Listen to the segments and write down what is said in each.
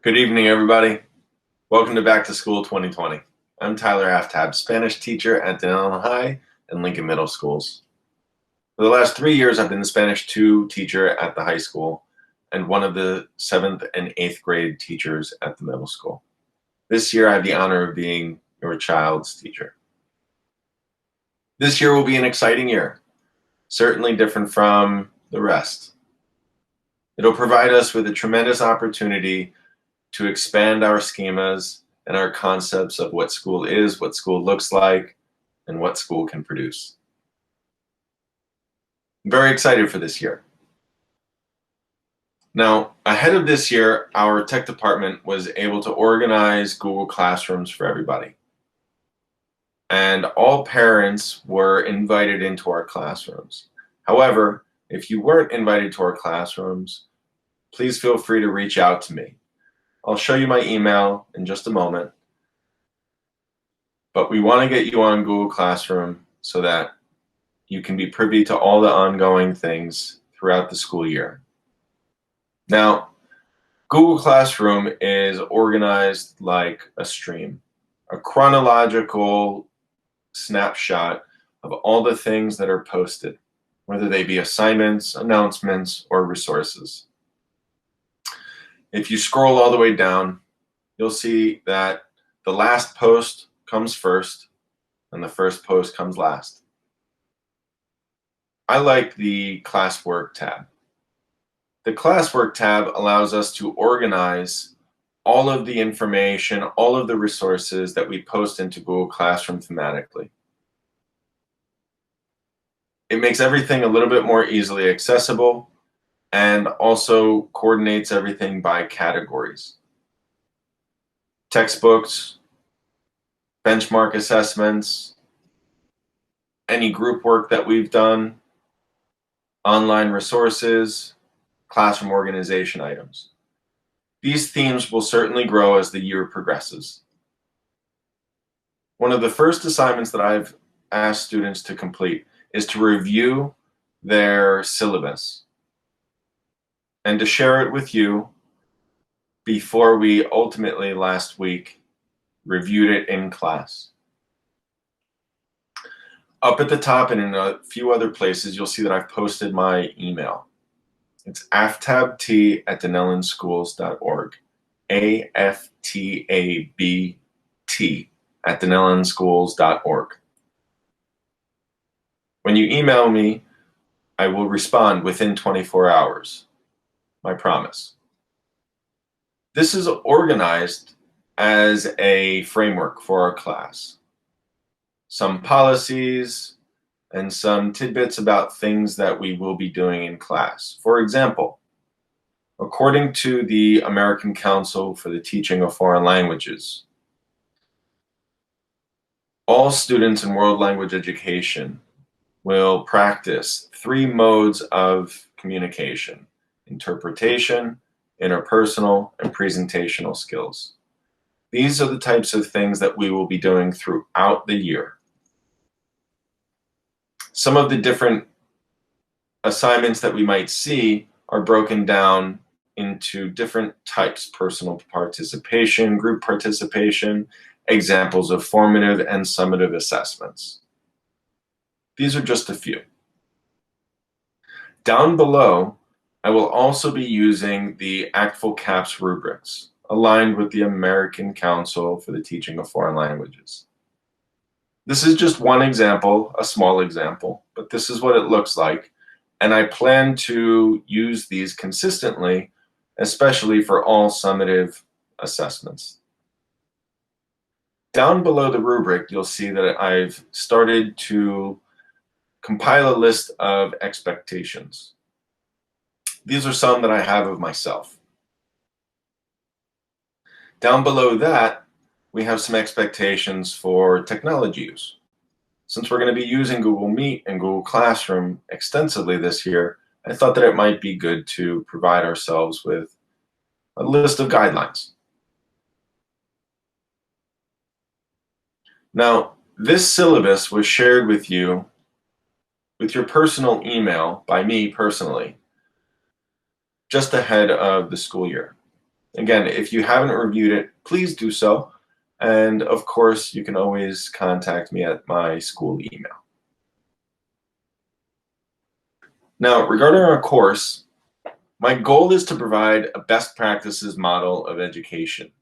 Good evening, everybody. Welcome to Back to School 2020. I'm Tyler Aftab, Spanish teacher at Dunellen High and Lincoln Middle Schools. For the last 3 years, I've been the Spanish II teacher at the high school and one of the 7th and 8th grade teachers at the middle school. This year, I have the honor of being your child's teacher. This year will be an exciting year, certainly different from the rest. It'll provide us with a tremendous opportunity to expand our schemas and our concepts of what school is, what school looks like, and what school can produce. I'm very excited for this year. Now, ahead of this year, our tech department was able to organize Google Classrooms for everybody. And all parents were invited into our classrooms. However, if you weren't invited to our classrooms, please feel free to reach out to me. I'll show you my email in just a moment, but we want to get you on Google Classroom so that you can be privy to all the ongoing things throughout the school year. Now, Google Classroom is organized like a stream, a chronological snapshot of all the things that are posted, whether they be assignments, announcements, or resources. If you scroll all the way down, you'll see that the last post comes first and the first post comes last. I like the classwork tab. The classwork tab allows us to organize all of the information, all of the resources that we post into Google Classroom thematically. It makes everything a little bit more easily accessible and also coordinates everything by categories. Textbooks, benchmark assessments, any group work that we've done, online resources, classroom organization items. These themes will certainly grow as the year progresses. One of the first assignments that I've asked students to complete is to review their syllabus and to share it with you before we ultimately last week reviewed it in class. Up at the top and in a few other places, you'll see that I've posted my email. It's aftabt@dunellenschools.org, aftab@dunellenschools.org. When you email me, I will respond within 24 hours. My promise. This is organized as a framework for our class. Some policies and some tidbits about things that we will be doing in class. For example, according to the American Council for the Teaching of Foreign Languages, all students in world language education will practice 3 modes of communication: interpretation, interpersonal, and presentational skills. These are the types of things that we will be doing throughout the year. Some of the different assignments that we might see are broken down into different types: personal participation, group participation, examples of formative and summative assessments. These are just a few. Down below, I will also be using the ACTFL CAPS rubrics, aligned with the American Council for the Teaching of Foreign Languages. This is just one example, a small example, but this is what it looks like, and I plan to use these consistently, especially for all summative assessments. Down below the rubric, you'll see that I've started to compile a list of expectations. These are some that I have of myself. Down below that, we have some expectations for technology use. Since we're going to be using Google Meet and Google Classroom extensively this year, I thought that it might be good to provide ourselves with a list of guidelines. Now, this syllabus was shared with you with your personal email by me personally, just ahead of the school year. Again, if you haven't reviewed it, please do so. And of course, you can always contact me at my school email. Now, regarding our course, my goal is to provide a best practices model of education,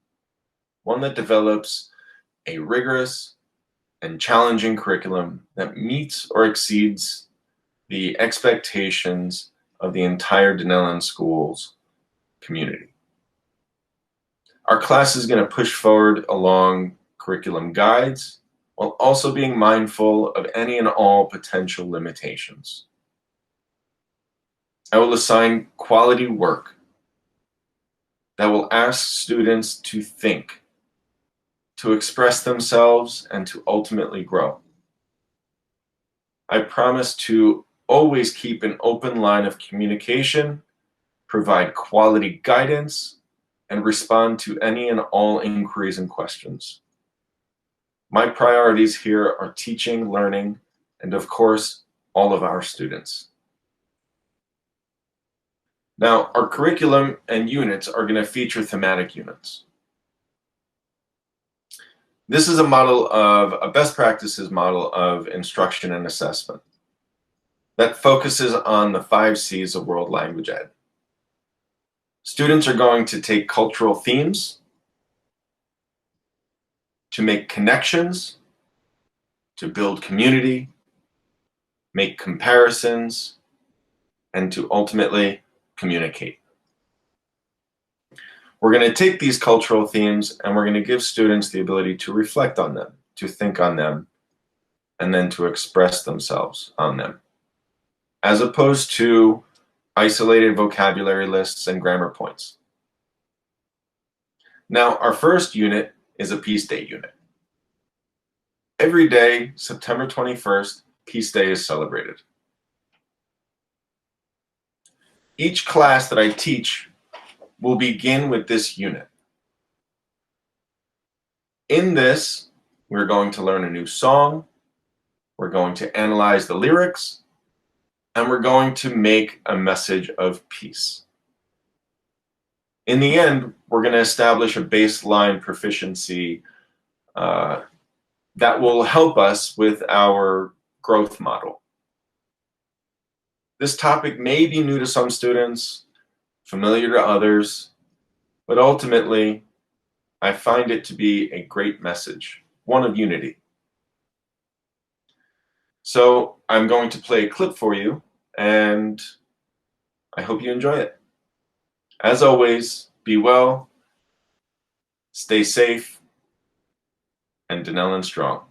one that develops a rigorous and challenging curriculum that meets or exceeds the expectations of the entire Dunellen schools community. Our class is going to push forward along curriculum guides while also being mindful of any and all potential limitations. I will assign quality work that will ask students to think, to express themselves, and to ultimately grow. I promise to always keep an open line of communication, provide quality guidance, and respond to any and all inquiries and questions. My priorities here are teaching, learning, and of course, all of our students. Now, our curriculum and units are going to feature thematic units. This is a best practices model of instruction and assessment that focuses on the 5 C's of world language ed. Students are going to take cultural themes, to make connections, to build community, make comparisons, and to ultimately communicate. We're going to take these cultural themes and we're going to give students the ability to reflect on them, to think on them, and then to express themselves on them, as opposed to isolated vocabulary lists and grammar points. Now, our first unit is a Peace Day unit. Every day, September 21st, Peace Day is celebrated. Each class that I teach will begin with this unit. In this, we're going to learn a new song, we're going to analyze the lyrics, and we're going to make a message of peace. In the end, we're going to establish a baseline proficiency that will help us with our growth model. This topic may be new to some students, familiar to others, but ultimately, I find it to be a great message, one of unity. So I'm going to play a clip for you, and I hope you enjoy it. As always, be well, stay safe, and Dunellen strong.